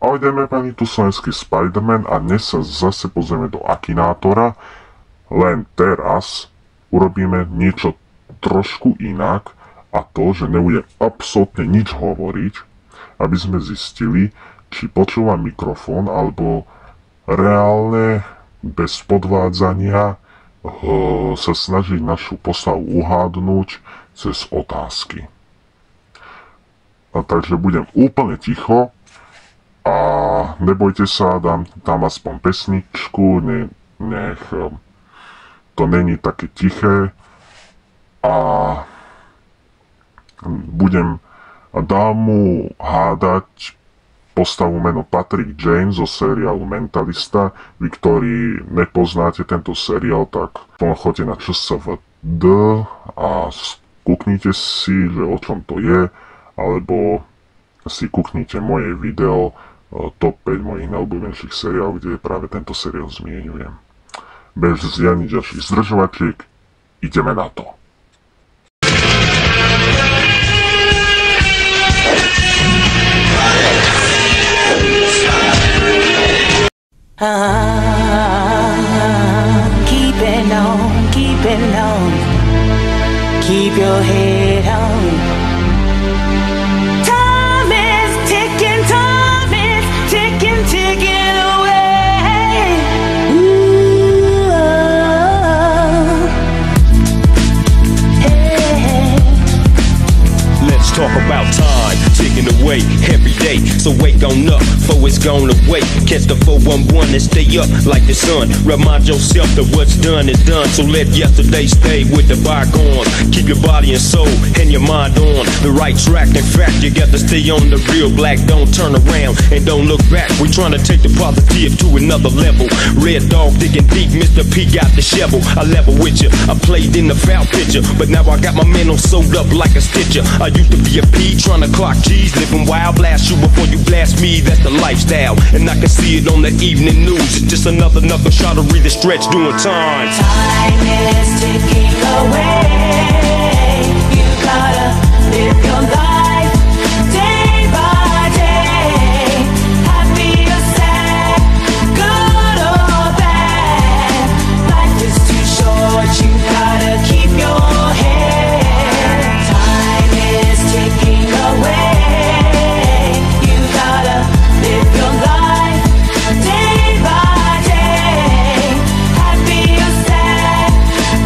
Ahoj, dámy a páni, tu slovenský Spider-Man a dnes sa zase pozrieme do Akinátora, len teraz urobíme niečo trošku inak a to, že nebudem absolútne nič hovoriť, aby sme zistili, či počúva mikrofón alebo reálne bez podvádzania sa snažiť našu postavu uhádnuť cez otázky. Takže budem úplne ticho a nebojte sa, dám tam aspoň pesničku, nech to není také tiché a dám mu hádať postavu meno Patrick James zo seriálu Mentalista. Vy, ktorí nepoznáte tento seriál, tak choďte na ČSFD a kúknite si, že o čom to je, alebo si kúknite moje video top 5 mojich najobľúbenejších seriálov, kde práve tento seriál zmieňujem. Bez žiadnych ďalších zdržovačiek, ideme na to. Keep your head on. Ticking away. Ooh, hey. Let's talk about time ticking away every day. So wake on up, for it's gone away. Catch the 411 and stay up like the sun. Remind yourself that what's done is done. So let yesterday stay with the bygones. Keep your body and soul and your mind on the right track. In fact, you got to stay on the real black. Don't turn around and don't look back. We trying to take the positive to another level. Red dog digging deep, Mr. P got the shovel. I level with you, I played in the foul picture, but now I got my mental sewed up like a stitcher. I used to be a P trying to clock G's, living wild. Blast you before you blast me, that's the lifestyle. And I can see it on the evening news. It's just another shot of read the stretch doing time. Time is ticking away. You gotta live your life day by day. Happy or sad, good or bad. Life is too short, you gotta keep your head. Time is ticking away. You gotta live your life day by day. Happy or sad,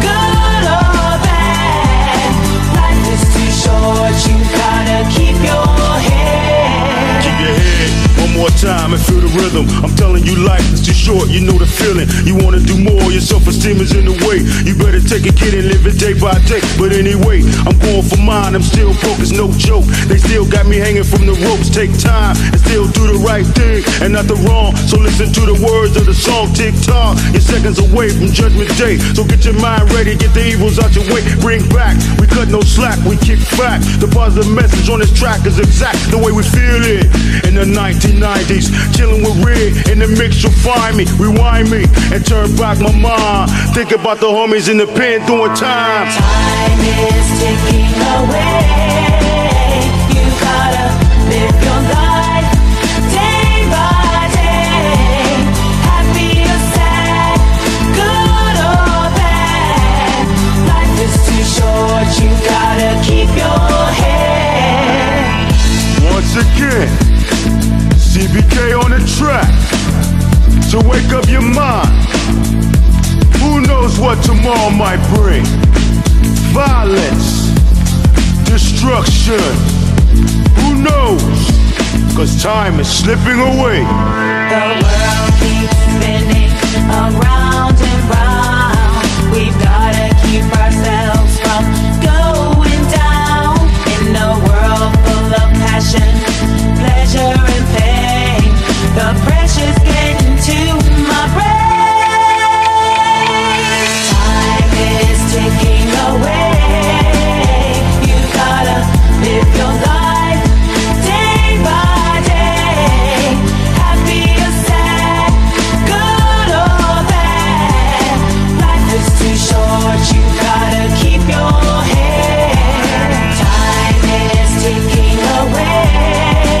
good or bad. Life is too short, you gotta keep your head. Keep your head one more time and feel the rhythm. I'm telling you, life is too short, you know the feeling. You wanna do more, your self-esteem is in the way. You better take a kid and live it day by day. But anyway, I'm going for mine, I'm still focused, no joke. They still got me hanging from the ropes. Take time and still do the right thing and not the wrong. So listen to the words of the song, tick tock. You're seconds away from judgment day. So get your mind ready, get the evils out your way. Bring back, we cut no slack, we kick back. The positive message on this track is exact the way we feel it. In the 1990s, chilling with Red in the mix, you'll find me. Rewind me and turn back my mind. Think about the homies in the pen doing time. Time is ticking away. You gotta live your life day by day. Happy or sad, good or bad. Life is too short, you gotta keep your head. Once again, CBK on the track to wake up your mind. Who knows what tomorrow might bring? Violence, destruction. Who knows? 'Cause time is slipping away. The world keeps spinning around and round. We've gotta keep ourselves from going down. In a world full of passion, pleasure and pain, the pressure's getting to my brain. Time is ticking away. You gotta live your life day by day. Happy or sad, good or bad. Life is too short, you gotta keep your head. Time is ticking away.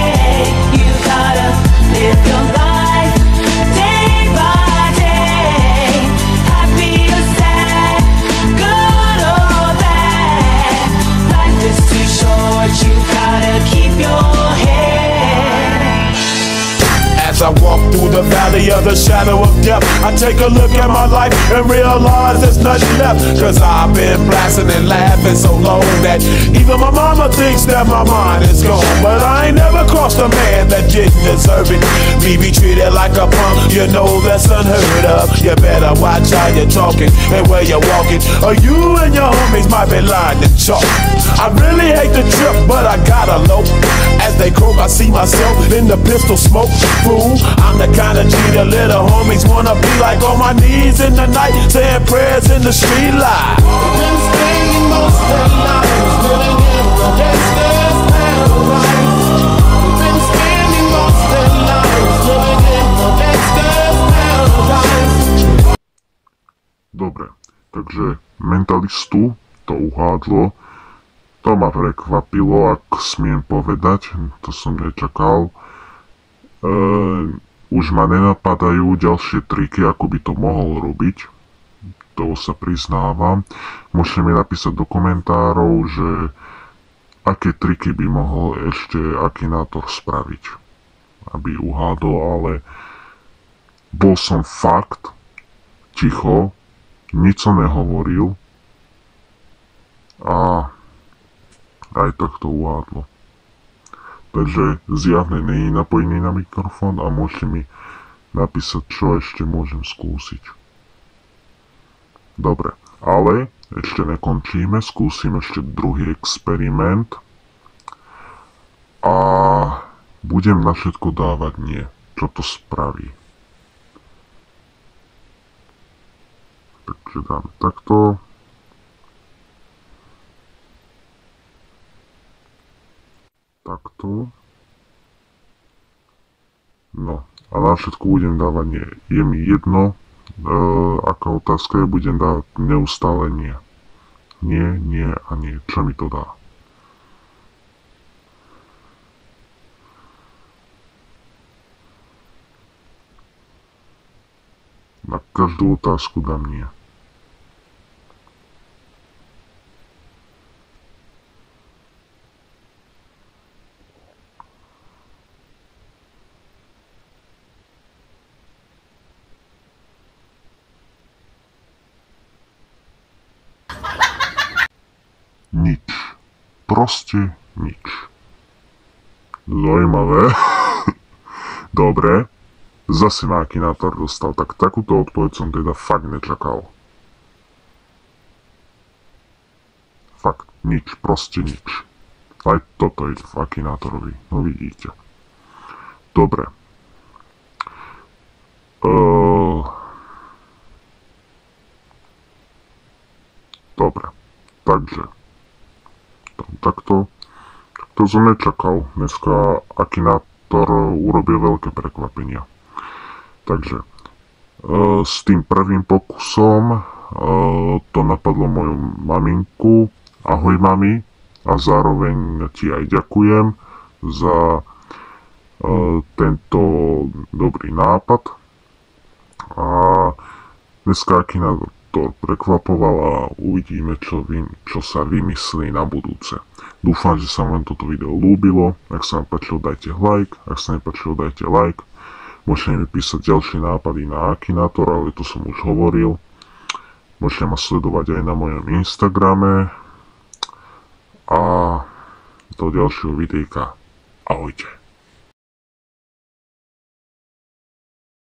I walk through the valley of the shadow of death, I take a look at my life and realize there's nothing left. Cause I've been blasting and laughing so long that even my mama thinks that my mind is gone. But I ain't never crossed a man that didn't deserve it. Me be treated like a punk, you know that's unheard of. You better watch how you're talking and where you're walking, or you and your homies might be lying to chalk. I really hate the trip, but I gotta low. As they croak, I see myself in the pistol smoke. Fool, I'm the kind of G the little homies wanna be like, on my knees in the night, saying prayers in the street light. Been spending most of their lives living in the gangster's paradise. Been spending most of their lives living in the gangster's paradise. Dobre, takže Mentalistu to uhádlo. To ma prekvapilo, ak smiem povedať, to som nečakal. Už ma nenapadajú ďalšie triky, ako by to mohol robiť. To sa priznávam. Môžete mi napísať do komentárov, že aké triky by mohol ešte Akinator spraviť, aby uhádol, ale bol som fakt ticho, nič som nehovoril a aj tak to uhádlo. Takže zjavne nie je napojený na mikrofón a môžete mi napísať, čo ešte môžem skúsiť. Dobre, ale ešte nekončíme, skúsim ešte druhý experiment a budem na všetko dávať nie. Čo to spraví? Takže dáme takto. Takto. No, a na všetko budem dávať nie. Je mi jedno, aká otázka je, budem dávať neustále nie. Nie, nie a nie. Čo mi to dá? Na každú otázku dám nie. Nič. Proste nič. Zaujímavé. Dobre. Zase ma Akinator dostal. Tak takúto odpoveď som teda fakt nečakal. Fakt. Nič. Proste nič. Aj toto je v Akinatorovi. No vidíte. Dobre. Dobre. Takže. Takto som nečakal. Dneska Akinator urobil veľké prekvapenia. Takže s tým prvým pokusom to napadlo moju maminku. Ahoj mami. A zároveň ti aj ďakujem za tento dobrý nápad. A dneska Akinator prekvapoval a uvidíme, čo sa vymyslí na budúce. Dúfam, že sa vám toto video ľúbilo. Ak sa vám páčilo, dajte like. Ak sa nepáčilo, dajte like. Môžete mi písať ďalšie nápady na Akinator, ale to som už hovoril. Môžete ma sledovať aj na mojom Instagrame. A do ďalšieho videjka. Ahojte.